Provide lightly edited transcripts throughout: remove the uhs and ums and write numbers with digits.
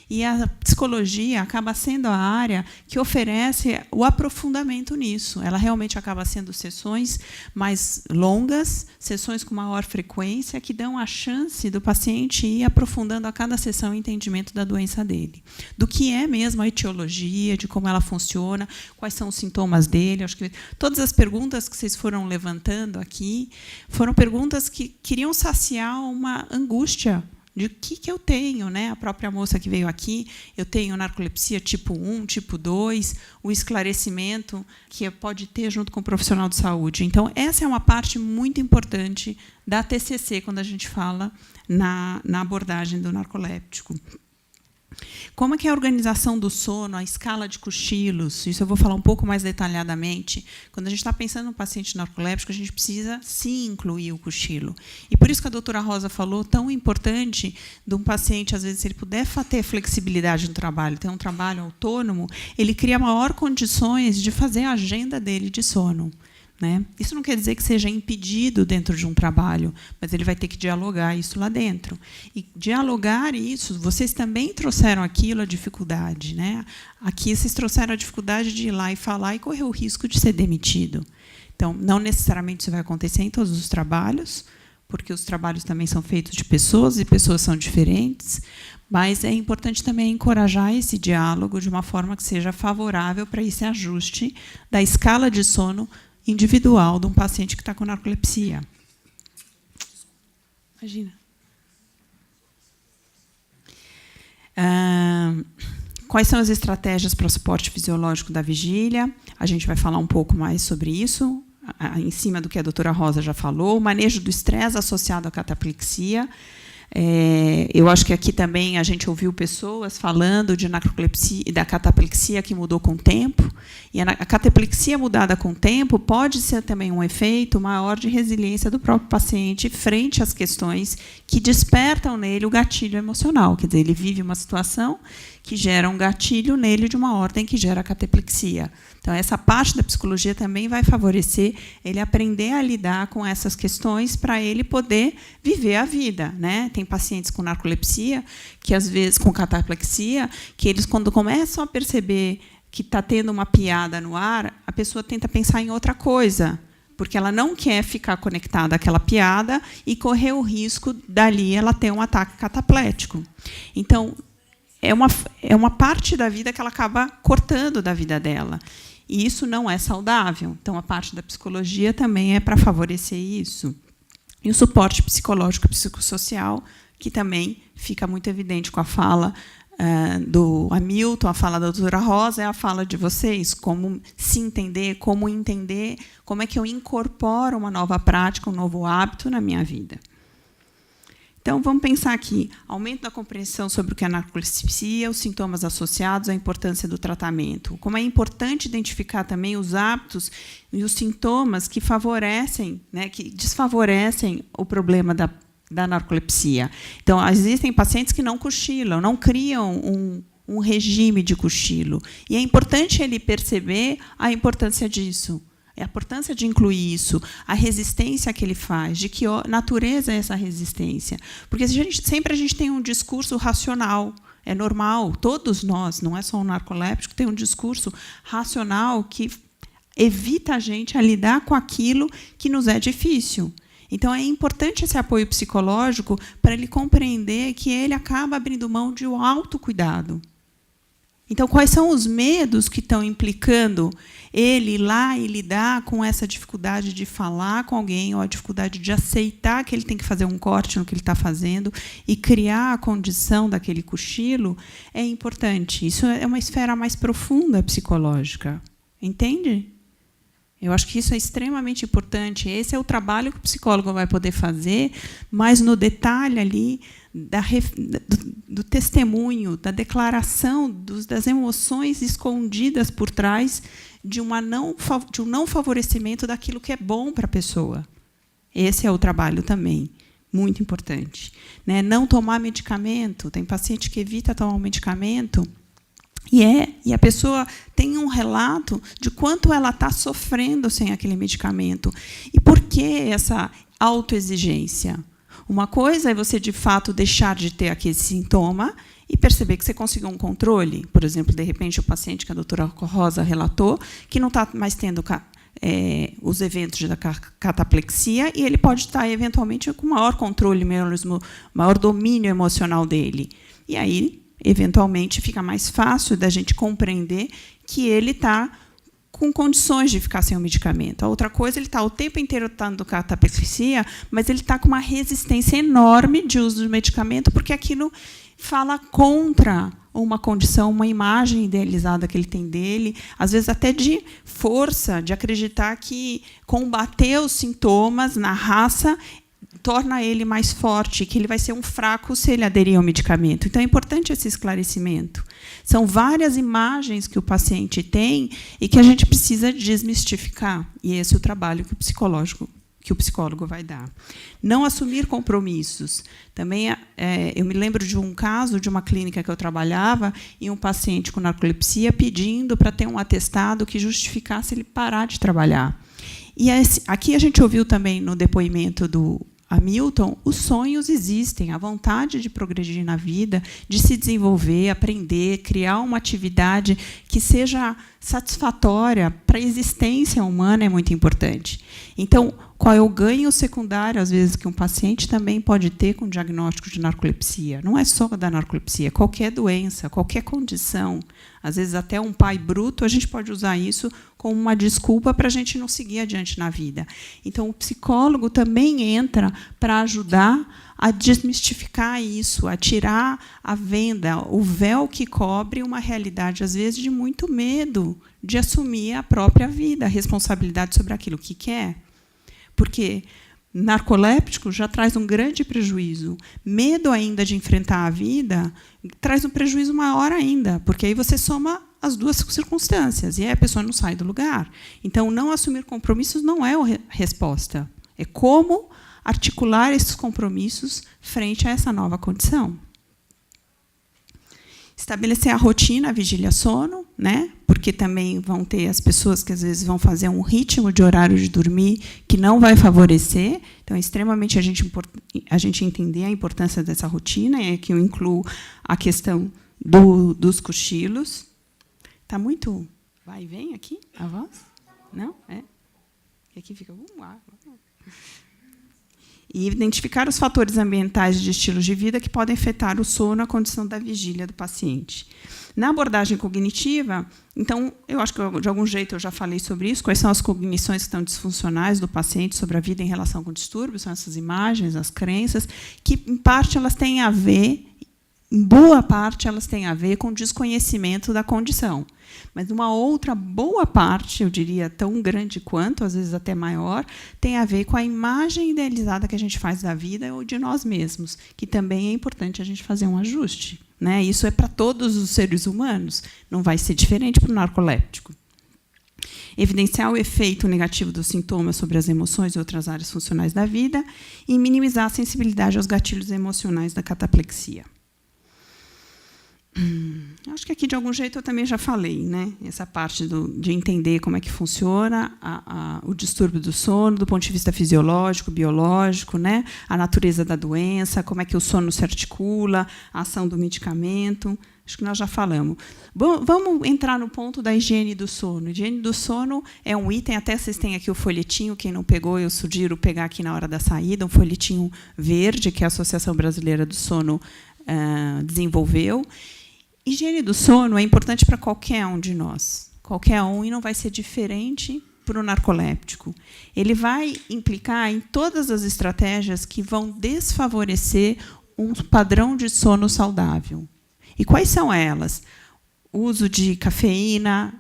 E a psicologia acaba sendo a área que oferece o aprofundamento nisso. Ela realmente acaba sendo sessões mais longas, sessões com maior frequência, que dão a chance do paciente ir aprofundando a cada sessão o entendimento da doença dele. Do que é mesmo a etiologia, de como ela funciona, quais são os sintomas dele. Acho que todas as perguntas que vocês foram levantando aqui foram perguntas que queriam saciar uma angústia de o que eu tenho, né? A própria moça que veio aqui, eu tenho narcolepsia tipo 1, tipo 2, o esclarecimento que pode ter junto com o profissional de saúde. Então, essa é uma parte muito importante da TCC, quando a gente fala na abordagem do narcoléptico. Como é que é a organização do sono, a escala de cochilos? Isso eu vou falar um pouco mais detalhadamente. Quando a gente está pensando no paciente narcoléptico, a gente precisa, sim, incluir o cochilo. E por isso que a doutora Rosa falou, tão importante de um paciente, às vezes, se ele puder ter flexibilidade no trabalho, ter um trabalho autônomo, ele cria maior condições de fazer a agenda dele de sono. Né? Isso não quer dizer que seja impedido dentro de um trabalho, mas ele vai ter que dialogar isso lá dentro. E dialogar isso, vocês também trouxeram aquilo, a dificuldade. Né? Aqui vocês trouxeram a dificuldade de ir lá e falar e correr o risco de ser demitido. Então, não necessariamente isso vai acontecer em todos os trabalhos, porque os trabalhos também são feitos de pessoas e pessoas são diferentes, mas é importante também encorajar esse diálogo de uma forma que seja favorável para esse ajuste da escala de sono individual de um paciente que está com narcolepsia. Imagina. Quais são as estratégias para o suporte fisiológico da vigília? A gente vai falar um pouco mais sobre isso, em cima do que a doutora Rosa já falou. O manejo do estresse associado à cataplexia. Eu acho que aqui também a gente ouviu pessoas falando de narcolepsia, da cataplexia que mudou com o tempo. E a cataplexia mudada com o tempo pode ser também um efeito maior de resiliência do próprio paciente frente às questões que despertam nele o gatilho emocional. Quer dizer, ele vive uma situação que gera um gatilho nele de uma ordem que gera a cataplexia. Então, essa parte da psicologia também vai favorecer ele aprender a lidar com essas questões para ele poder viver a vida. Né? Tem pacientes com narcolepsia, que às vezes com cataplexia, que eles, quando começam a perceber que está tendo uma piada no ar, a pessoa tenta pensar em outra coisa, porque ela não quer ficar conectada àquela piada e correr o risco, dali, ela ter um ataque cataplético. Então, é uma parte da vida que ela acaba cortando da vida dela. E isso não é saudável. Então, a parte da psicologia também é para favorecer isso. E o suporte psicológico e psicossocial, que também fica muito evidente com a fala do Hamilton, a fala da doutora Rosa, é a fala de vocês, como se entender, como é que eu incorporo uma nova prática, um novo hábito na minha vida. Então, vamos pensar aqui, aumento da compreensão sobre o que é narcolepsia, os sintomas associados, a importância do tratamento. Como é importante identificar também os hábitos e os sintomas que favorecem, né, que desfavorecem o problema da narcolepsia. Então, existem pacientes que não cochilam, não criam um regime de cochilo. E é importante ele perceber a importância disso. A importância de incluir isso, a resistência que ele faz, de que natureza é essa resistência. Porque sempre a gente tem um discurso racional, é normal, todos nós, não é só o narcoléptico, tem um discurso racional que evita a gente a lidar com aquilo que nos é difícil. Então, é importante esse apoio psicológico para ele compreender que ele acaba abrindo mão de um autocuidado. Então, quais são os medos que estão implicando ele ir lá e lidar com essa dificuldade de falar com alguém ou a dificuldade de aceitar que ele tem que fazer um corte no que ele está fazendo e criar a condição daquele cochilo? É importante. Isso é uma esfera mais profunda psicológica. Entende? Eu acho que isso é extremamente importante. Esse é o trabalho que o psicólogo vai poder fazer, mas no detalhe ali do testemunho, da declaração das emoções escondidas por trás de um não favorecimento daquilo que é bom para a pessoa. Esse é o trabalho também, muito importante. Né? Não tomar medicamento. Tem paciente que evita tomar um medicamento e a pessoa tem um relato de quanto ela está sofrendo sem aquele medicamento. E por que essa autoexigência? Uma coisa é você, de fato, deixar de ter aquele sintoma e perceber que você conseguiu um controle. Por exemplo, de repente, o paciente que a doutora Rosa relatou, que não está mais tendo os eventos da cataplexia, e ele pode estar, eventualmente, com maior controle, maior domínio emocional dele. E aí, eventualmente, fica mais fácil da gente compreender que ele está com condições de ficar sem o medicamento. A outra coisa, ele está o tempo inteiro tendo cataplexia, mas ele está com uma resistência enorme de uso do medicamento, porque aquilo fala contra uma condição, uma imagem idealizada que ele tem dele, às vezes até de força, de acreditar que combater os sintomas na raça torna ele mais forte, que ele vai ser um fraco se ele aderir ao medicamento. Então, é importante esse esclarecimento. São várias imagens que o paciente tem e que a gente precisa desmistificar. E esse é o trabalho que o psicólogo vai dar. Não assumir compromissos. Também, eu me lembro de um caso de uma clínica que eu trabalhava e um paciente com narcolepsia pedindo para ter um atestado que justificasse ele parar de trabalhar. E aqui a gente ouviu também no depoimento do Hamilton, os sonhos existem, a vontade de progredir na vida, de se desenvolver, aprender, criar uma atividade que seja satisfatória para a existência humana é muito importante. Então, qual é o ganho secundário, às vezes, que um paciente também pode ter com o diagnóstico de narcolepsia? Não é só da narcolepsia, qualquer doença, qualquer condição. Às vezes, até um pai bruto, a gente pode usar isso como uma desculpa para a gente não seguir adiante na vida. Então, o psicólogo também entra para ajudar a desmistificar isso, a tirar a venda, o véu que cobre uma realidade, às vezes, de muito medo de assumir a própria vida, a responsabilidade sobre aquilo que quer. Porque narcoléptico já traz um grande prejuízo. Medo ainda de enfrentar a vida traz um prejuízo maior ainda, porque aí você soma as duas circunstâncias, e aí a pessoa não sai do lugar. Então, não assumir compromissos não é a resposta. É como articular esses compromissos frente a essa nova condição. Estabelecer a rotina, a vigília-sono, né? Porque também vão ter as pessoas que, às vezes, vão fazer um ritmo de horário de dormir que não vai favorecer. Então, é extremamente a gente entender a importância dessa rotina, e aqui eu incluo a questão dos cochilos. Está muito vai e vem aqui a voz? Não? É? E aqui fica... E identificar os fatores ambientais de estilos de vida que podem afetar o sono, a condição da vigília do paciente. Na abordagem cognitiva, então, eu acho que, de algum jeito, eu já falei sobre isso, quais são as cognições que estão disfuncionais do paciente sobre a vida em relação com distúrbios, são essas imagens, as crenças, que, em parte, elas têm a ver, em boa parte, elas têm a ver com o desconhecimento da condição. Mas uma outra boa parte, eu diria tão grande quanto, às vezes até maior, tem a ver com a imagem idealizada que a gente faz da vida ou de nós mesmos, que também é importante a gente fazer um ajuste, né? Isso é para todos os seres humanos, não vai ser diferente para o narcoléptico. Evidenciar o efeito negativo dos sintomas sobre as emoções e outras áreas funcionais da vida e minimizar a sensibilidade aos gatilhos emocionais da cataplexia. Acho que aqui, de algum jeito, eu também já falei, né? Essa parte de entender como é que funciona o distúrbio do sono, do ponto de vista fisiológico, biológico, né? A natureza da doença, como é que o sono se articula, a ação do medicamento. Acho que nós já falamos. Bom, vamos entrar no ponto da higiene do sono. Higiene do sono é um item, até vocês têm aqui o folhetinho, quem não pegou, eu sugiro pegar aqui na hora da saída, um folhetinho verde que a Associação Brasileira do Sono desenvolveu. Higiene do sono é importante para qualquer um de nós, qualquer um, e não vai ser diferente para o narcoléptico. Ele vai implicar em todas as estratégias que vão desfavorecer um padrão de sono saudável. E quais são elas? O uso de cafeína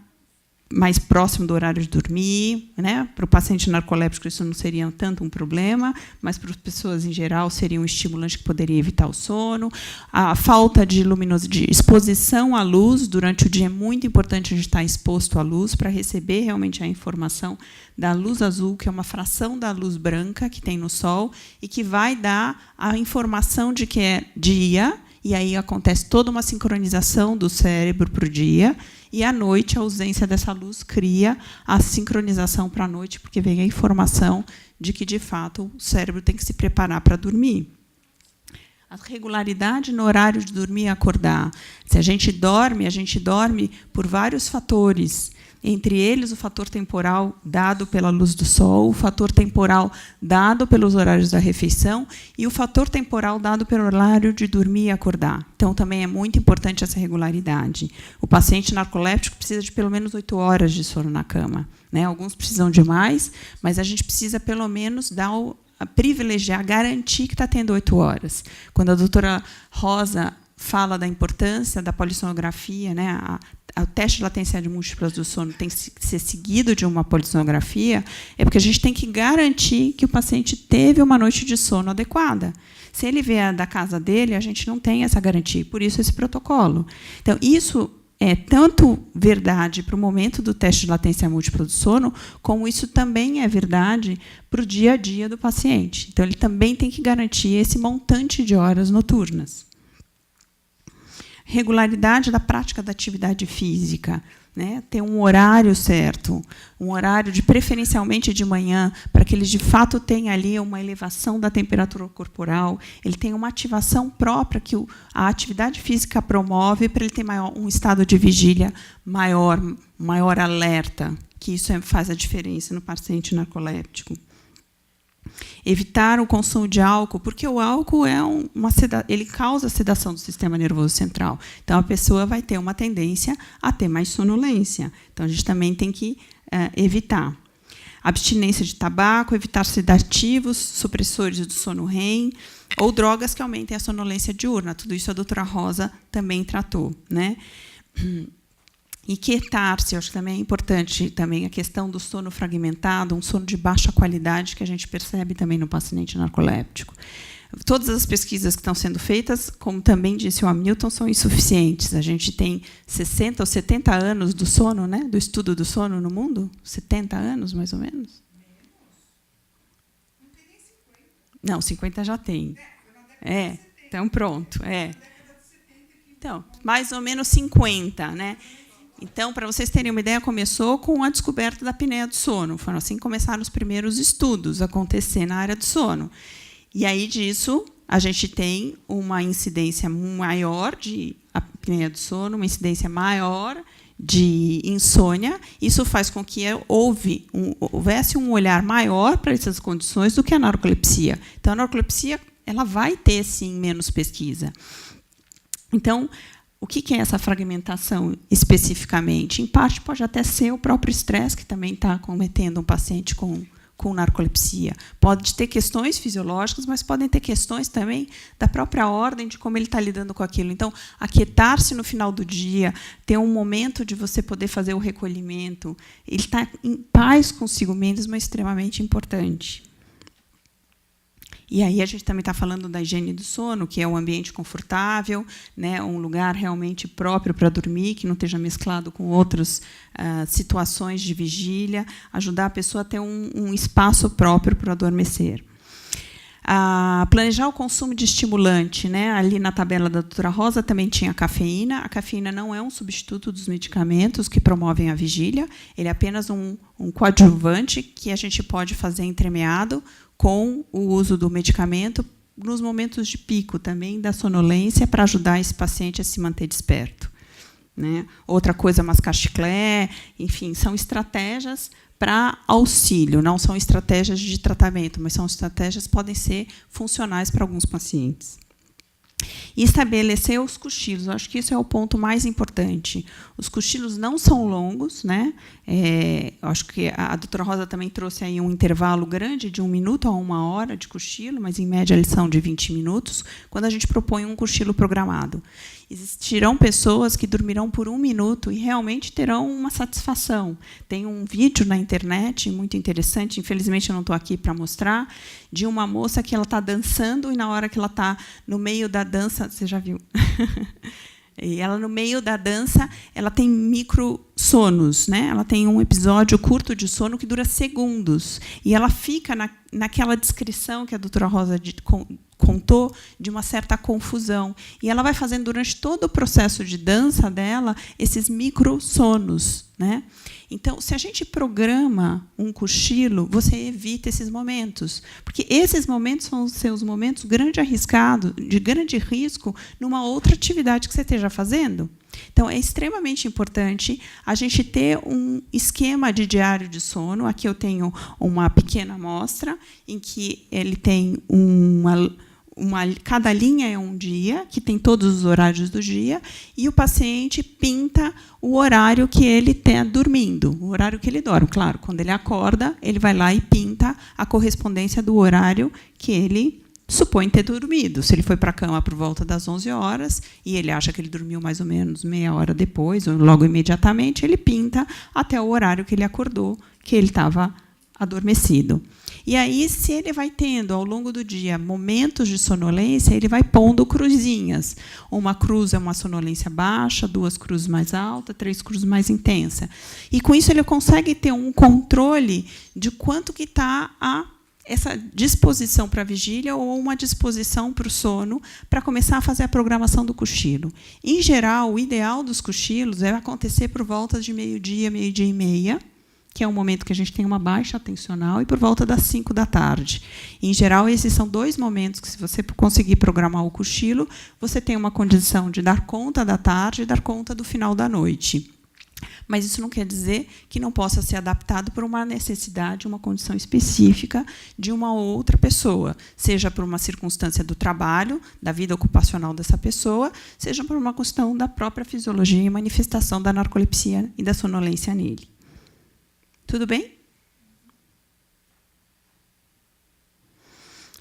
mais próximo do horário de dormir, né? Para o paciente narcoléptico isso não seria tanto um problema, mas para as pessoas em geral seria um estimulante que poderia evitar o sono. A falta de luminosidade, de exposição à luz durante o dia é muito importante a gente estar exposto à luz para receber realmente a informação da luz azul, que é uma fração da luz branca que tem no sol e que vai dar a informação de que é dia e aí acontece toda uma sincronização do cérebro para o dia, e à noite a ausência dessa luz cria a sincronização para a noite, porque vem a informação de que, de fato, o cérebro tem que se preparar para dormir. A regularidade no horário de dormir e acordar. Se a gente dorme por vários fatores, entre eles o fator temporal dado pela luz do sol, o fator temporal dado pelos horários da refeição e o fator temporal dado pelo horário de dormir e acordar. Então, também é muito importante essa regularidade. O paciente narcoléptico precisa de pelo menos 8 horas de sono na cama, né? Alguns precisam de mais, mas a gente precisa, pelo menos, privilegiar, garantir que está tendo 8 horas. Quando a doutora Rosa fala da importância da polissonografia, né, o teste de latencialidade múltiplas do sono tem que ser seguido de uma polissonografia, é porque a gente tem que garantir que o paciente teve uma noite de sono adequada. Se ele vier da casa dele, a gente não tem essa garantia, por isso esse protocolo. Então, isso é tanto verdade para o momento do teste de latência múltipla do sono, como isso também é verdade para o dia a dia do paciente. Então, ele também tem que garantir esse montante de horas noturnas. Regularidade da prática da atividade física, né? Ter um horário certo, um horário preferencialmente de manhã, para que ele de fato tenha ali uma elevação da temperatura corporal, ele tenha uma ativação própria que a atividade física promove para ele ter um estado de vigília maior alerta, que isso faz a diferença no paciente narcoléptico. Evitar o consumo de álcool, porque o álcool ele causa sedação do sistema nervoso central. Então, a pessoa vai ter uma tendência a ter mais sonolência. Então, a gente também tem que evitar. Abstinência de tabaco, evitar sedativos, supressores do sono REM, ou drogas que aumentem a sonolência diurna. Tudo isso a doutora Rosa também tratou, né? E quietar-se, acho que também é importante também a questão do sono fragmentado, um sono de baixa qualidade que a gente percebe também no paciente narcoléptico. Todas as pesquisas que estão sendo feitas, como também disse o Hamilton, são insuficientes. A gente tem 60 ou 70 anos do sono, né, do estudo do sono no mundo, 70 anos, mais ou menos. Não, 50 já tem. Então pronto. Então, mais ou menos 50, né? Então, para vocês terem uma ideia, começou com a descoberta da apneia do sono. Foram assim que começaram os primeiros estudos a acontecer na área do sono. E aí disso, a gente tem uma incidência maior de apneia do sono, uma incidência maior de insônia. Isso faz com que houvesse um olhar maior para essas condições do que a narcolepsia. Então, a narcolepsia ela vai ter, sim, menos pesquisa. Então, o que é essa fragmentação especificamente? Em parte, pode até ser o próprio estresse que também está cometendo um paciente com narcolepsia. Pode ter questões fisiológicas, mas podem ter questões também da própria ordem de como ele está lidando com aquilo. Então, aquietar-se no final do dia, ter um momento de você poder fazer o recolhimento, ele está em paz consigo mesmo, é extremamente importante. E aí a gente também está falando da higiene do sono, que é um ambiente confortável, né, um lugar realmente próprio para dormir, que não esteja mesclado com outras situações de vigília, ajudar a pessoa a ter um espaço próprio para adormecer. Planejar o consumo de estimulante, né? Ali na tabela da doutora Rosa também tinha a cafeína. A cafeína não é um substituto dos medicamentos que promovem a vigília, ele é apenas um coadjuvante que a gente pode fazer entremeado com o uso do medicamento nos momentos de pico também da sonolência para ajudar esse paciente a se manter desperto, né? Outra coisa, mascar chiclete, enfim, são estratégias para auxílio, não são estratégias de tratamento, mas são estratégias que podem ser funcionais para alguns pacientes. E estabelecer os cochilos, eu acho que isso é o ponto mais importante. Os cochilos não são longos, né? Eu acho que a doutora Rosa também trouxe aí um intervalo grande de 1 minuto a 1 hora de cochilo, mas em média eles são de 20 minutos, quando a gente propõe um cochilo programado. Existirão pessoas que dormirão por 1 minuto e realmente terão uma satisfação. Tem um vídeo na internet muito interessante, infelizmente eu não estou aqui para mostrar, de uma moça que ela está dançando e na hora que ela está no meio da dança, você já viu? E ela no meio da dança, ela tem micro microsonos, né? Ela tem um episódio curto de sono que dura segundos. E ela fica naquela descrição que a doutora Rosa contou, de uma certa confusão. E ela vai fazendo, durante todo o processo de dança dela, esses microsonos, né? Então, se a gente programa um cochilo, você evita esses momentos. Porque esses momentos são os seus momentos de grande risco numa outra atividade que você esteja fazendo. Então, é extremamente importante a gente ter um esquema de diário de sono. Aqui eu tenho uma pequena amostra, em que ele tem cada linha é um dia, que tem todos os horários do dia, e o paciente pinta o horário que ele está dormindo, o horário que ele dorme. Claro, quando ele acorda, ele vai lá e pinta a correspondência do horário que ele supõe ter dormido. Se ele foi para a cama por volta das 11 horas e ele acha que ele dormiu mais ou menos meia hora depois, ou logo imediatamente, ele pinta até o horário que ele acordou, que ele estava adormecido. E aí, se ele vai tendo, ao longo do dia, momentos de sonolência, ele vai pondo cruzinhas. Uma cruz é uma sonolência baixa, 2 cruzes mais alta, 3 cruzes mais intensa. E, com isso, ele consegue ter um controle de quanto que está essa disposição para a vigília ou uma disposição para o sono, para começar a fazer a programação do cochilo. Em geral, o ideal dos cochilos é acontecer por volta de meio-dia, meio-dia e meia, que é um momento que a gente tem uma baixa atencional, e por volta das 5 da tarde. Em geral, esses são 2 momentos que, se você conseguir programar o cochilo, você tem uma condição de dar conta da tarde e dar conta do final da noite. Mas isso não quer dizer que não possa ser adaptado por uma necessidade, uma condição específica de uma outra pessoa, seja por uma circunstância do trabalho, da vida ocupacional dessa pessoa, seja por uma questão da própria fisiologia e manifestação da narcolepsia e da sonolência nele. Tudo bem?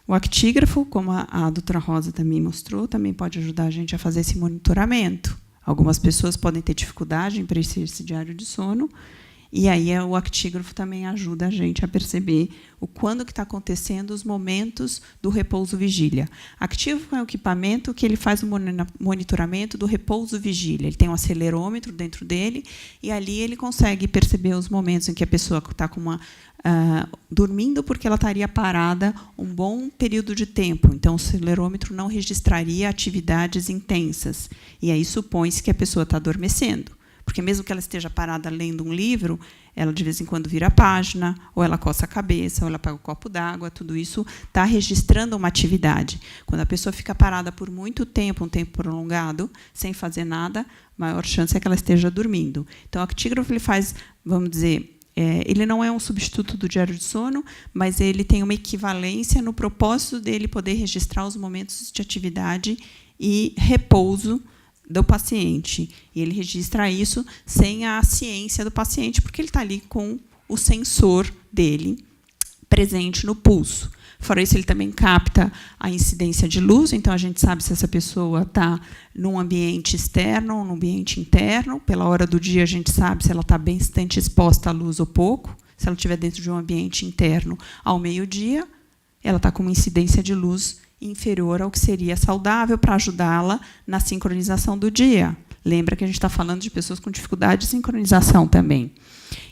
O actígrafo, como a doutora Rosa também mostrou, também pode ajudar a gente a fazer esse monitoramento. Algumas pessoas podem ter dificuldade em preencher esse diário de sono, e aí o actígrafo também ajuda a gente a perceber quando que está acontecendo os momentos do repouso-vigília. Actígrafo é um equipamento que ele faz o monitoramento do repouso-vigília. Ele tem um acelerômetro dentro dele, e ali ele consegue perceber os momentos em que a pessoa está dormindo, porque ela estaria parada um bom período de tempo. Então, o acelerômetro não registraria atividades intensas. E aí supõe-se que a pessoa está adormecendo. Porque, mesmo que ela esteja parada lendo um livro, ela, de vez em quando, vira a página, ou ela coça a cabeça, ou ela pega um copo d'água, tudo isso está registrando uma atividade. Quando a pessoa fica parada por muito tempo, um tempo prolongado, sem fazer nada, a maior chance é que ela esteja dormindo. Então, o actígrafo ele faz, vamos dizer, ele não é um substituto do diário de sono, mas ele tem uma equivalência no propósito dele poder registrar os momentos de atividade e repouso do paciente. E ele registra isso sem a ciência do paciente, porque ele está ali com o sensor dele presente no pulso. Fora isso, ele também capta a incidência de luz, então a gente sabe se essa pessoa está num ambiente externo ou num ambiente interno. Pela hora do dia, a gente sabe se ela está bastante exposta à luz ou pouco. Se ela estiver dentro de um ambiente interno ao meio-dia, ela está com uma incidência de luz inferior ao que seria saudável, para ajudá-la na sincronização do dia. Lembra que a gente está falando de pessoas com dificuldade de sincronização também.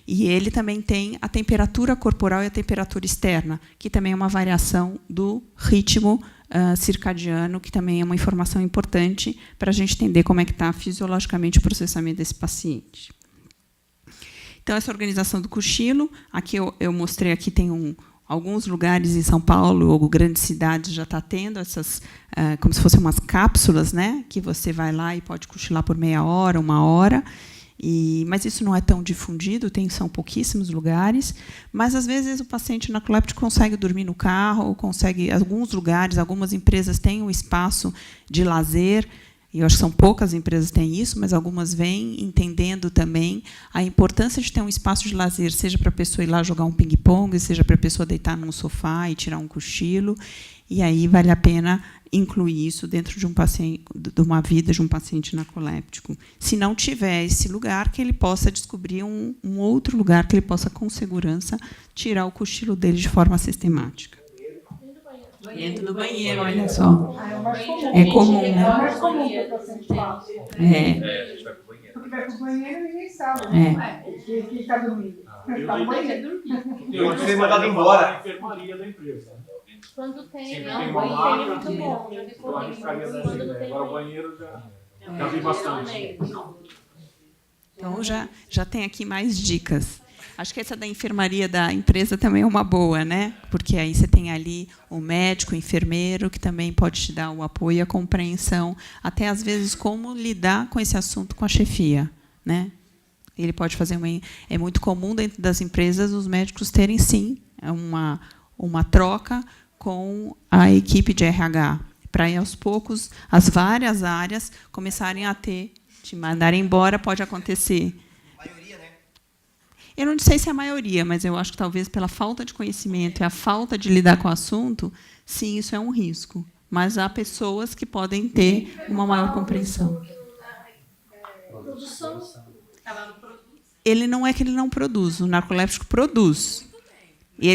E ele também tem a temperatura corporal e a temperatura externa, que também é uma variação do ritmo circadiano, que também é uma informação importante para a gente entender como é que está fisiologicamente o processamento desse paciente. Então, essa organização do cochilo, aqui eu mostrei, aqui tem alguns lugares em São Paulo ou grandes cidades já está tendo essas, como se fossem umas cápsulas, né, que você vai lá e pode cochilar por meia hora, 1 hora. Mas isso não é tão difundido, são pouquíssimos lugares. Mas, às vezes, o paciente narcoléptico consegue dormir no carro, ou consegue, alguns lugares, algumas empresas têm um espaço de lazer. E eu acho que são poucas empresas que têm isso, mas algumas vêm entendendo também a importância de ter um espaço de lazer, seja para a pessoa ir lá jogar um ping-pong, seja para a pessoa deitar num sofá e tirar um cochilo. E aí vale a pena incluir isso dentro de uma vida de um paciente narcoléptico. Se não tiver esse lugar, que ele possa descobrir um outro lugar que ele possa, com segurança, tirar o cochilo dele de forma sistemática. Dentro do banheiro, olha só. É comum, né? É mais comum que o paciente faça. A gente vai para o banheiro. vai pro banheiro, ninguém sabe. Né? Quem está dormindo. Está no banheiro. Eu fui mandado embora. A enfermaria da empresa. Quando tem, Sempre não, tem o uma banheiro é máquina, muito bom. Já vi eu arriscaria dessa quando ideia. tem Agora o banheiro já vi bastante. Então, já tem aqui mais dicas. Acho que essa da enfermaria da empresa também é uma boa, né? Porque aí você tem ali o médico, o enfermeiro, que também pode te dar o apoio e a compreensão, até às vezes como lidar com esse assunto com a chefia, né? Ele pode fazer é muito comum dentro das empresas os médicos terem sim uma troca com a equipe de RH, para aí aos poucos as várias áreas começarem a te mandar embora, pode acontecer. Eu não sei se é a maioria, mas eu acho que talvez pela falta de conhecimento e a falta de lidar com o assunto, sim, isso é um risco. Mas há pessoas que podem ter uma maior compreensão. Ele não é que ele não produz, o narcoléptico produz. E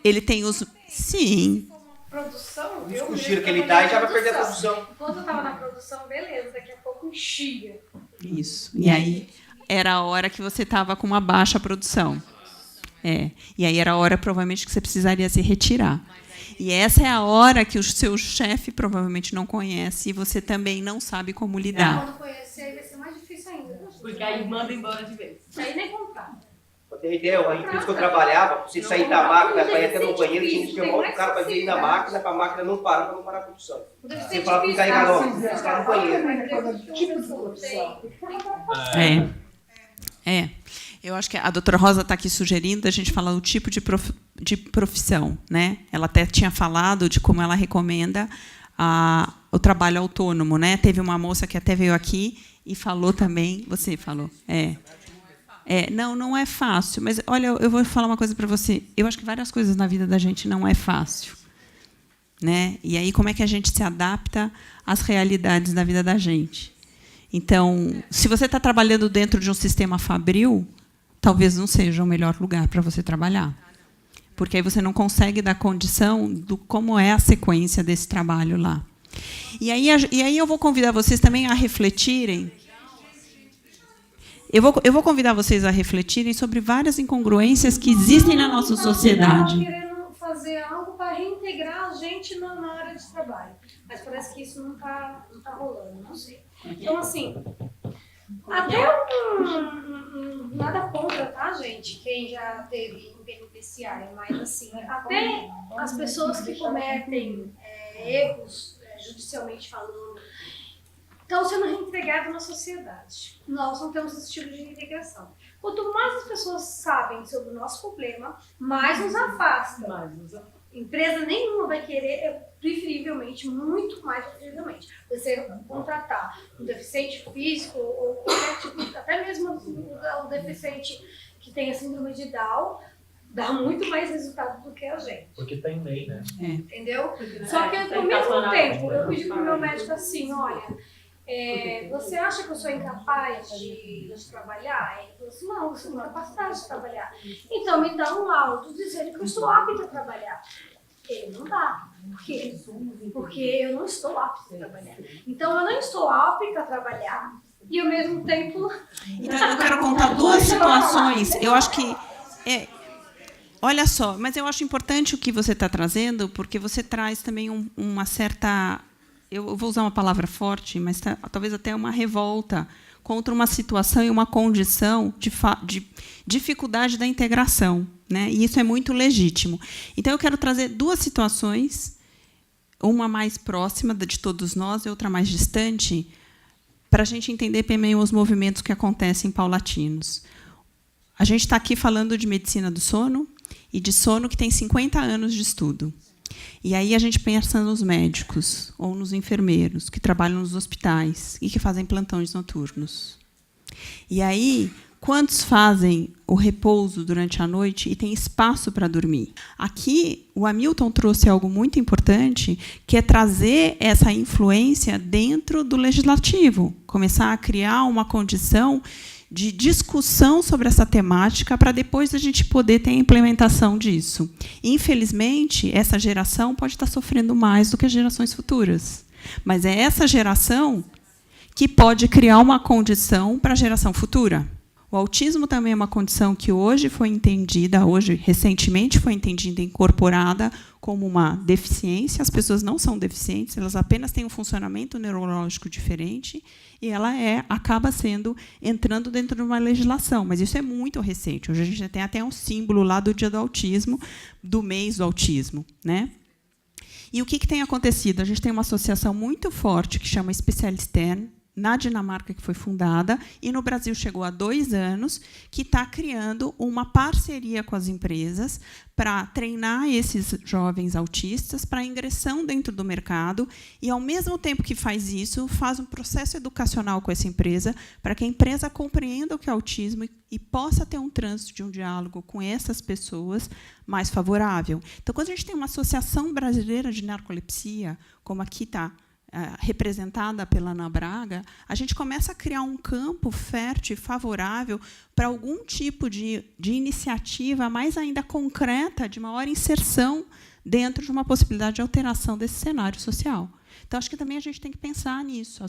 ele tem os... Sim. Produção, O giro que ele dá e já vai perder a produção. Quando eu estava na produção, beleza, daqui a pouco enchia. Isso. E aí era a hora que você estava com uma baixa produção. E aí era a hora, provavelmente, que você precisaria se retirar. E essa é a hora que o seu chefe provavelmente não conhece e você também não sabe como lidar. Quando conhecer, aí vai ser mais difícil ainda. Porque aí manda embora de vez. Aí nem comprar. Pra ter ideia, a empresa que eu trabalhava, pra você sair da máquina, para ir até no banheiro, tinha que chamar outro cara para vir na máquina, para a máquina não parar, para não parar a produção. Você fala para o encarregador, você está no banheiro. Tipo de produção. Eu acho que a doutora Rosa está aqui sugerindo a gente falar o tipo de profissão, né? Ela até tinha falado de como ela recomenda o trabalho autônomo, né? Teve uma moça que até veio aqui e falou também, você falou, não é fácil, mas olha, eu vou falar uma coisa para você. Eu acho que várias coisas na vida da gente não é fácil, né? E aí como é que a gente se adapta às realidades da vida da gente? Então, se você está trabalhando dentro de um sistema fabril, talvez não seja o melhor lugar para você trabalhar, porque aí você não consegue dar condição do como é a sequência desse trabalho lá. E aí eu vou convidar vocês também a refletirem. Eu vou convidar vocês a refletirem sobre várias incongruências que existem na nossa sociedade. Querendo fazer algo para reintegrar a gente na área de trabalho, mas parece que isso não tá rolando, não sei. Então, assim, até nada contra, tá, gente? Quem já teve em penitenciária, mas, assim, até as pessoas que cometem erros, judicialmente falando, estão sendo reintegradas na sociedade. Nós não temos esse tipo de reintegração. Quanto mais as pessoas sabem sobre o nosso problema, mais nos afasta. Empresa nenhuma vai querer, preferivelmente, muito mais preferivelmente, você contratar um deficiente físico ou qualquer tipo, até mesmo o deficiente que tenha síndrome de Down, dá muito mais resultado do que a gente. Porque tem lei, né? Entendeu? Só que, ao mesmo tempo, eu pedi para o meu médico assim, olha, você acha que eu sou incapaz de trabalhar? Ele falou assim, não, você não é capaz de trabalhar. Então me dá um laudo dizendo que eu estou apta a trabalhar. Ele não dá. Por quê? Porque eu não estou apta a trabalhar. Então eu não estou apta a trabalhar e ao mesmo tempo... Então eu quero contar duas situações. Eu acho que... olha só, mas eu acho importante o que você está trazendo, porque você traz também uma certa... Eu vou usar uma palavra forte, mas talvez até uma revolta contra uma situação e uma condição de dificuldade da integração, né? E isso é muito legítimo. Então, eu quero trazer duas situações, uma mais próxima de todos nós e outra mais distante, para a gente entender também os movimentos que acontecem paulatinos. A gente está aqui falando de medicina do sono e de sono que tem 50 anos de estudo. E aí a gente pensa nos médicos ou nos enfermeiros que trabalham nos hospitais e que fazem plantões noturnos. E aí, quantos fazem o repouso durante a noite e tem espaço para dormir? Aqui, o Hamilton trouxe algo muito importante, que é trazer essa influência dentro do legislativo, começar a criar uma condição de discussão sobre essa temática para depois a gente poder ter a implementação disso. Infelizmente, essa geração pode estar sofrendo mais do que as gerações futuras. Mas é essa geração que pode criar uma condição para a geração futura. O autismo também é uma condição que hoje foi entendida, recentemente foi entendida e incorporada como uma deficiência. As pessoas não são deficientes, elas apenas têm um funcionamento neurológico diferente e ela acaba entrando dentro de uma legislação. Mas isso é muito recente. Hoje a gente tem até um símbolo lá do Dia do Autismo, do mês do autismo, né? E o que tem acontecido? A gente tem uma associação muito forte que chama Specialistern, na Dinamarca, que foi fundada, e no Brasil chegou há 2 anos, que está criando uma parceria com as empresas para treinar esses jovens autistas para ingressão dentro do mercado e, ao mesmo tempo que faz isso, faz um processo educacional com essa empresa para que a empresa compreenda o que é autismo e possa ter um trânsito de um diálogo com essas pessoas mais favorável. Então, quando a gente tem uma associação brasileira de narcolepsia, como aqui está, representada pela Ana Braga, a gente começa a criar um campo fértil e favorável para algum tipo de iniciativa mais ainda concreta, de maior inserção dentro de uma possibilidade de alteração desse cenário social. Então, acho que também a gente tem que pensar nisso.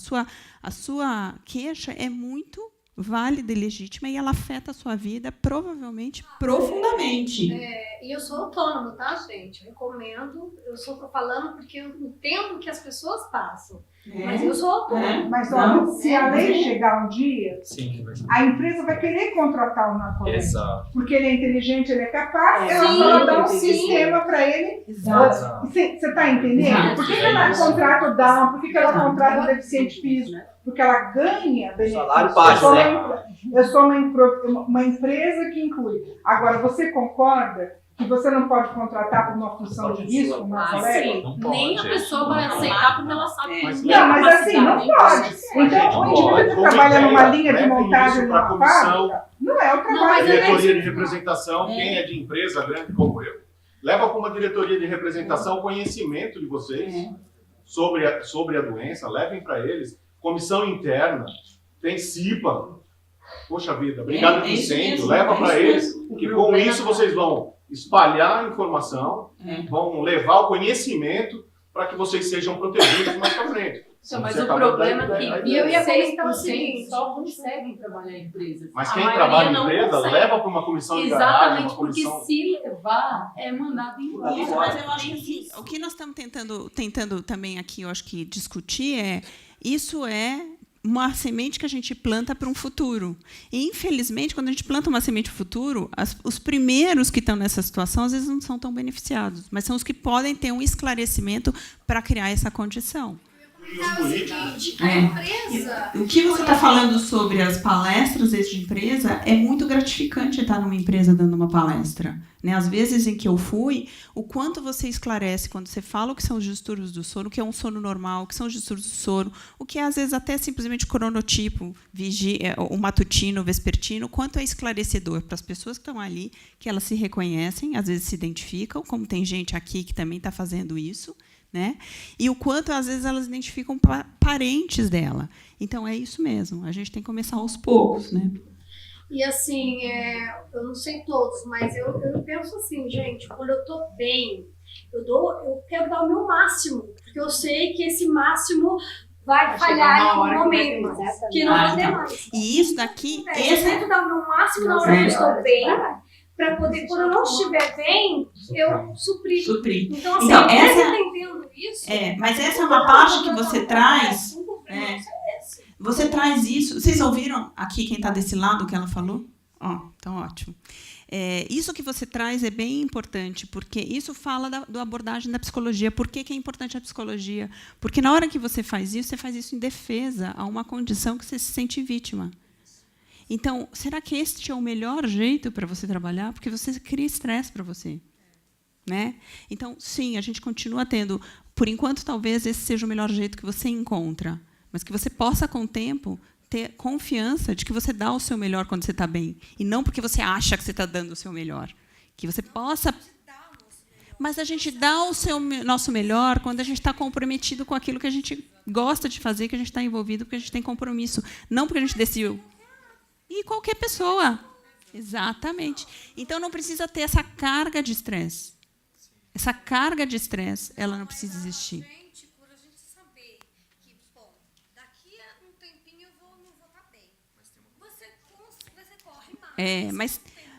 A sua queixa é muito válida e legítima e ela afeta a sua vida, provavelmente, profundamente. E eu sou autônoma, tá, gente? Eu recomendo, eu só estou falando porque eu entendo que as pessoas passam. Mas eu sou autônoma. Mas, olha, se a lei chegar um dia, Sim, a empresa vai querer contratar o narcolégio. exato. Porque ele é inteligente, ele é capaz, ela Sim, vai dar um sim. sistema para ele. Exato. Você está entendendo? Exato. Por que ela contrata o Down? Por que ela contrata o deficiente físico? Porque ela ganha benefício. Salário baixo, Eu sou uma empresa que inclui. Agora, você concorda que você não pode contratar por uma função de risco, uma colega? Sim, Não pode, nem a é. pessoa vai aceitar porque ela sabe que Mas tem Não, mas assim, não capacidade. pode. Então, o indivíduo que trabalha numa linha de montagem numa fábrica, não é o trabalho mas dele. Diretoria de representação, quem é de empresa grande como eu, leva para uma diretoria de representação conhecimento de vocês sobre a doença, levem para eles, comissão interna, tem CIPA, poxa vida, brigada de incêndio, leva para eles, que com isso vocês vão espalhar a informação, vão levar o conhecimento para que vocês sejam protegidos mais para frente. Mas Você o acabou problema de dar é ideia. que E eu ia 6% comentar o seguinte, só conseguem trabalhar em empresas. Mas A quem maioria trabalha em não empresa, consegue. leva para uma comissão de garagem, Exatamente, uma porque comissão... se levar, é mandado embora. Isso, mas eu acho que assim, o que nós estamos tentando também aqui, eu acho que discutir isso é uma semente que a gente planta para um futuro. E, infelizmente, quando a gente planta uma semente para o futuro, os primeiros que estão nessa situação, às vezes, não são tão beneficiados, mas são os que podem ter um esclarecimento para criar essa condição. O que você está falando sobre as palestras de empresa é muito gratificante estar numa empresa dando uma palestra. Né? Às vezes em que eu fui, o quanto você esclarece quando você fala o que são os distúrbios do sono, o que é um sono normal, o que são os distúrbios do sono, o que é, às vezes, até simplesmente cronotipo, o matutino, o vespertino, o quanto é esclarecedor para as pessoas que estão ali, que elas se reconhecem, às vezes se identificam, como tem gente aqui que também está fazendo isso, né? E o quanto, às vezes, elas identificam parentes dela. Então, é isso mesmo. A gente tem que começar aos poucos. Né? E assim, eu não sei todos, mas eu penso assim, gente, quando eu tô bem, eu quero dar o meu máximo, porque eu sei que esse máximo vai falhar em algum momento, que não vai ter mais. E isso daqui... Eu tento dar o meu máximo na hora que eu estou bem, para poder, quando eu não estiver bem, eu suprir. Então, assim, Então, essa entendendo isso... mas essa é uma parte que você traz... Você traz isso... Vocês ouviram aqui quem está desse lado que ela falou? Então, ótimo. Isso que você traz é bem importante, porque isso fala da abordagem da psicologia. Por que é importante a psicologia? Porque na hora que você faz isso em defesa a uma condição que você se sente vítima. Então, será que este é o melhor jeito para você trabalhar? Porque você cria estresse para você. Né? Então, sim, a gente continua tendo... Por enquanto, talvez esse seja o melhor jeito que você encontra. Mas que você possa, com o tempo, ter confiança de que você dá o seu melhor quando você está bem. E não porque você acha que você está dando o seu melhor. Que você possa... Mas a gente dá o nosso melhor quando a gente está comprometido com aquilo que a gente gosta de fazer, que a gente está envolvido, porque a gente tem compromisso. Não porque a gente decidiu... E qualquer pessoa. Exatamente. Então, não precisa ter essa carga de estresse. Essa carga de estresse, ela não precisa existir. Por a gente saber que, bom, daqui a um tempinho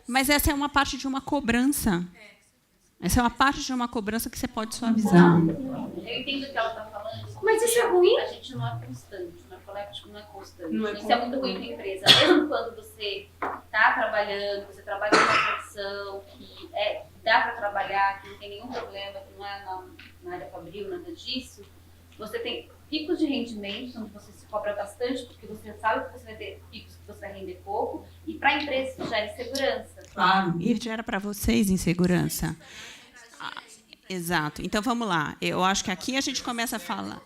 Mas essa é uma parte de uma cobrança. Essa é uma parte de uma cobrança que você pode suavizar. Eu entendo o que ela está falando. Mas isso é ruim? A gente não é constante, o narcoléptico não é constante. Não é Isso é muito ruim para a empresa. Mesmo quando você está trabalhando, você trabalha numa profissão que dá para trabalhar, que não tem nenhum problema, que não é na área fabril, nada disso, você tem picos de rendimento, onde você se cobra bastante, porque você sabe que você vai ter picos que você vai render pouco, e para a empresa isso gera insegurança. Claro. E gera para vocês insegurança. Exato. Então, vamos lá. Eu acho que aqui a gente começa a falar...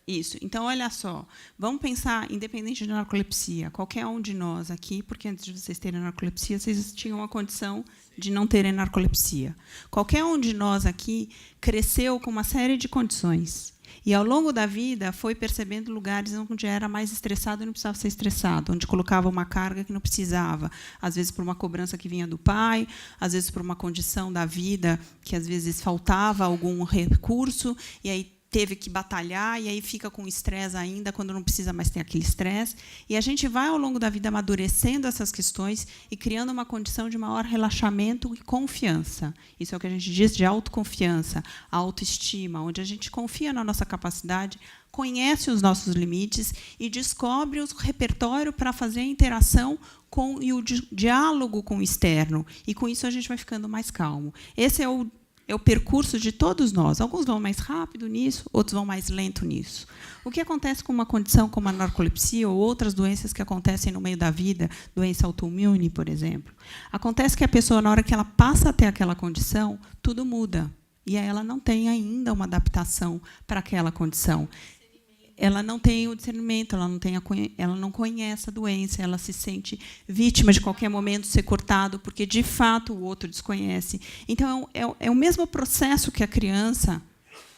Isso. Então, olha só. Vamos pensar, independente de narcolepsia, qualquer um de nós aqui, porque antes de vocês terem narcolepsia, vocês tinham a condição de não terem narcolepsia. Qualquer um de nós aqui cresceu com uma série de condições. E, ao longo da vida, foi percebendo lugares onde era mais estressado e não precisava ser estressado, onde colocava uma carga que não precisava, às vezes por uma cobrança que vinha do pai, às vezes por uma condição da vida que, às vezes, faltava algum recurso, e aí teve que batalhar, e aí fica com estresse ainda, quando não precisa mais ter aquele estresse. E a gente vai, ao longo da vida, amadurecendo essas questões e criando uma condição de maior relaxamento e confiança. Isso é o que a gente diz de autoconfiança, autoestima, onde a gente confia na nossa capacidade, conhece os nossos limites e descobre o repertório para fazer a interação e o diálogo com o externo. E, com isso, a gente vai ficando mais calmo. Esse é o percurso de todos nós. Alguns vão mais rápido nisso, outros vão mais lento nisso. O que acontece com uma condição como a narcolepsia ou outras doenças que acontecem no meio da vida, doença autoimune, por exemplo? Acontece que a pessoa, na hora que ela passa a ter aquela condição, tudo muda. E aí ela não tem ainda uma adaptação para aquela condição. Ela não tem o discernimento, ela não conhece a doença, ela se sente vítima de qualquer momento ser cortado, porque, de fato, o outro desconhece. Então, é o mesmo processo que a criança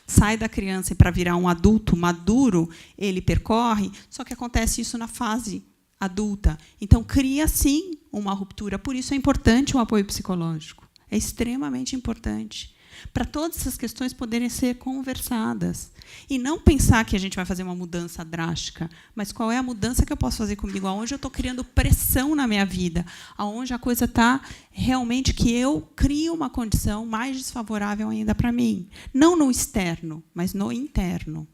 sai da criança para virar um adulto maduro, ele percorre, só que acontece isso na fase adulta. Então, cria, sim, uma ruptura. Por isso é importante o apoio psicológico. É extremamente importante, para todas essas questões poderem ser conversadas. E não pensar que a gente vai fazer uma mudança drástica, mas qual é a mudança que eu posso fazer comigo, aonde eu estou criando pressão na minha vida, aonde a coisa está realmente que eu crio uma condição mais desfavorável ainda para mim. Não no externo, mas no interno.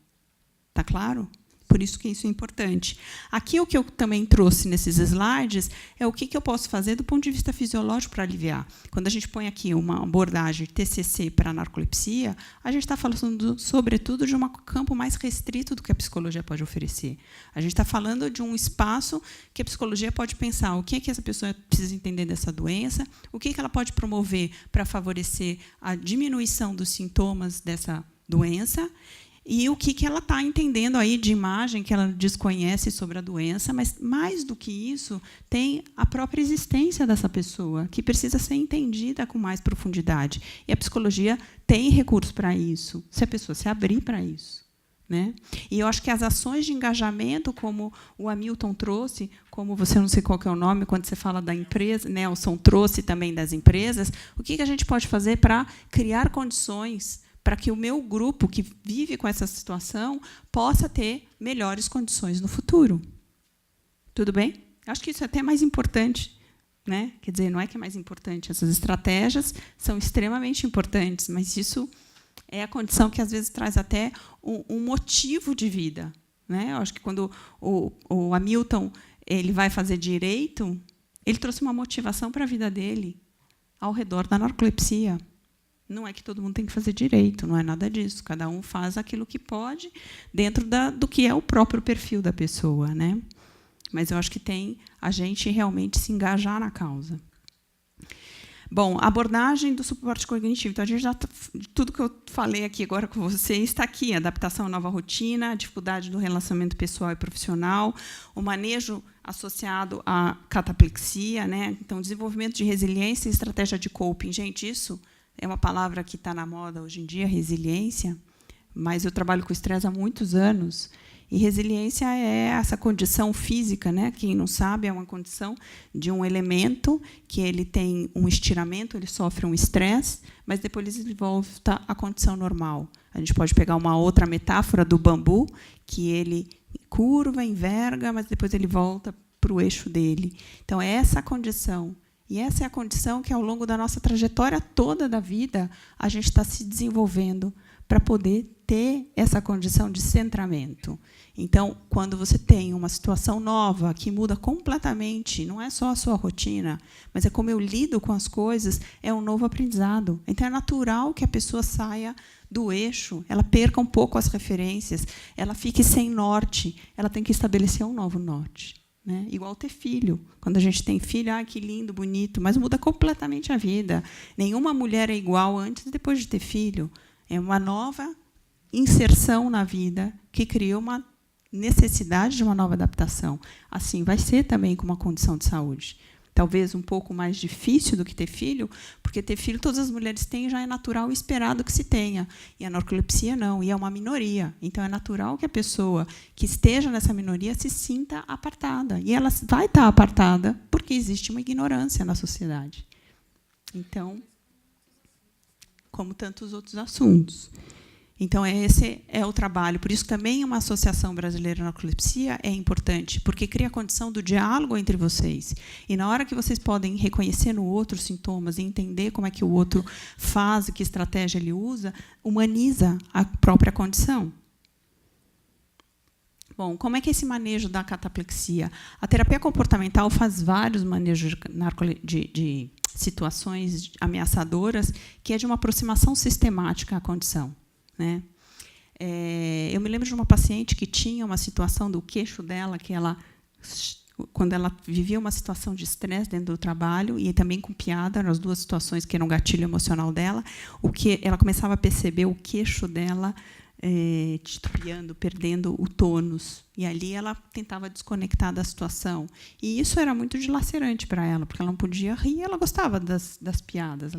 Está claro? Por isso que isso é importante. Aqui, o que eu também trouxe nesses slides é o que eu posso fazer do ponto de vista fisiológico para aliviar. Quando a gente põe aqui uma abordagem TCC para a narcolepsia, a gente está falando, sobretudo, de um campo mais restrito do que a psicologia pode oferecer. A gente está falando de um espaço que a psicologia pode pensar o que é que essa pessoa precisa entender dessa doença, o que ela pode promover para favorecer a diminuição dos sintomas dessa doença, e o que ela está entendendo aí de imagem que ela desconhece sobre a doença, mas, mais do que isso, tem a própria existência dessa pessoa, que precisa ser entendida com mais profundidade. E a psicologia tem recursos para isso, se a pessoa se abrir para isso. Né? E eu acho que as ações de engajamento, como o Hamilton trouxe, como você não sei qual que é o nome, quando você fala da empresa, Nelson trouxe também das empresas, o que a gente pode fazer para criar condições para que o meu grupo, que vive com essa situação, possa ter melhores condições no futuro. Tudo bem? Acho que isso é até mais importante. Né? Quer dizer, não é que é mais importante. Essas estratégias são extremamente importantes, mas isso é a condição que, às vezes, traz até um motivo de vida. Né? Eu acho que, quando o Hamilton ele vai fazer direito, ele trouxe uma motivação para a vida dele ao redor da narcolepsia. Não é que todo mundo tem que fazer direito, não é nada disso. Cada um faz aquilo que pode dentro do que é o próprio perfil da pessoa. Né? Mas eu acho que tem a gente realmente se engajar na causa. Bom, abordagem do suporte cognitivo. Então, a gente tudo que eu falei aqui agora com vocês está aqui. Adaptação à nova rotina, a dificuldade do relacionamento pessoal e profissional, o manejo associado à cataplexia. Né? Então, desenvolvimento de resiliência e estratégia de coping. Gente, isso é uma palavra que está na moda hoje em dia, resiliência, mas eu trabalho com estresse há muitos anos. E resiliência é essa condição física, né? Quem não sabe, é uma condição de um elemento que ele tem um estiramento, ele sofre um estresse, mas depois ele volta à condição normal. A gente pode pegar uma outra metáfora do bambu, que ele curva, enverga, mas depois ele volta para o eixo dele. Então, é essa a condição. E essa é a condição que, ao longo da nossa trajetória toda da vida, a gente está se desenvolvendo para poder ter essa condição de centramento. Então, quando você tem uma situação nova que muda completamente, não é só a sua rotina, mas é como eu lido com as coisas, é um novo aprendizado. Então, é natural que a pessoa saia do eixo, ela perca um pouco as referências, ela fique sem norte, ela tem que estabelecer um novo norte. Né? Igual ter filho. Quando a gente tem filho, que lindo, bonito, mas muda completamente a vida. Nenhuma mulher é igual antes e depois de ter filho. É uma nova inserção na vida que cria uma necessidade de uma nova adaptação. Assim vai ser também com uma condição de saúde. Talvez um pouco mais difícil do que ter filho, porque ter filho todas as mulheres têm, já é natural e esperado que se tenha. E a narcolepsia não, e é uma minoria. Então, é natural que a pessoa que esteja nessa minoria se sinta apartada. E ela vai estar apartada porque existe uma ignorância na sociedade. Então, como tantos outros assuntos. Então, esse é o trabalho. Por isso, também uma associação brasileira de narcolepsia é importante, porque cria a condição do diálogo entre vocês. E, na hora que vocês podem reconhecer no outro sintomas e entender como é que o outro faz, que estratégia ele usa, humaniza a própria condição. Bom, como é que é esse manejo da cataplexia? A terapia comportamental faz vários manejos de situações ameaçadoras, que é de uma aproximação sistemática à condição. Né? Eu me lembro de uma paciente que tinha uma situação do queixo dela, que ela, quando ela vivia uma situação de estresse dentro do trabalho, e também com piada, eram as duas situações que eram um gatilho emocional dela, ela começava a perceber o queixo dela titubeando, perdendo o tônus. E ali ela tentava desconectar da situação. E isso era muito dilacerante para ela, porque ela não podia rir, ela gostava das piadas,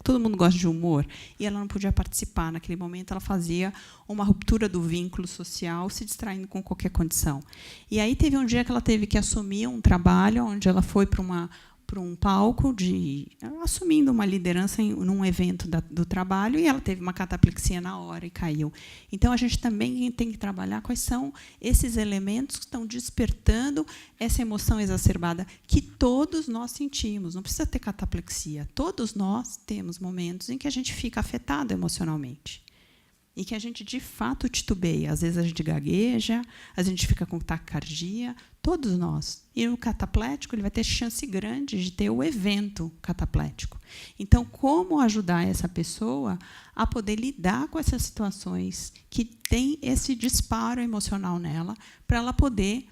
todo mundo gosta de humor, e ela não podia participar. Naquele momento, ela fazia uma ruptura do vínculo social, se distraindo com qualquer condição. E aí teve um dia que ela teve que assumir um trabalho, onde ela foi para um palco, assumindo uma liderança num evento do trabalho, e ela teve uma cataplexia na hora e caiu. Então, a gente também tem que trabalhar quais são esses elementos que estão despertando essa emoção exacerbada que todos nós sentimos. Não precisa ter cataplexia. Todos nós temos momentos em que a gente fica afetado emocionalmente. E que a gente, de fato, titubeia. Às vezes, a gente gagueja, a gente fica com taquicardia, todos nós. E o cataplético ele vai ter chance grande de ter o evento cataplético. Então, como ajudar essa pessoa a poder lidar com essas situações que tem esse disparo emocional nela, para ela poder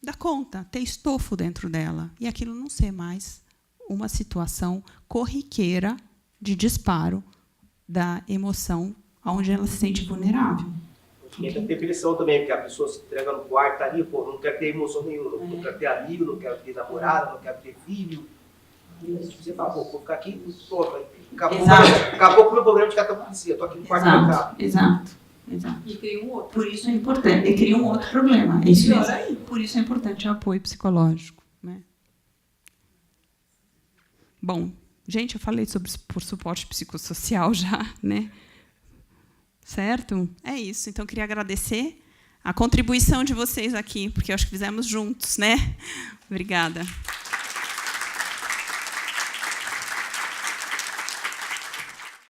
dar conta, ter estofo dentro dela, e aquilo não ser mais uma situação corriqueira de disparo da emoção onde ela se sente vulnerável. Entra depressão também, porque a pessoa se entrega no quarto, está ali, não quer ter emoção nenhuma, não quer ter amigo, não quer ter namorada, não quer ter filho. Você fala, vou ficar aqui, pronto. Acabou com o meu problema de cataplexia, estou aqui no quarto trancado. Exato. E cria um outro. Por isso é importante, e cria um outro problema. É isso mesmo. Por isso é importante o apoio psicológico. Né? Bom, gente, eu falei por suporte psicossocial já, né? Certo? É isso. Então, eu queria agradecer a contribuição de vocês aqui, porque eu acho que fizemos juntos, né? Obrigada.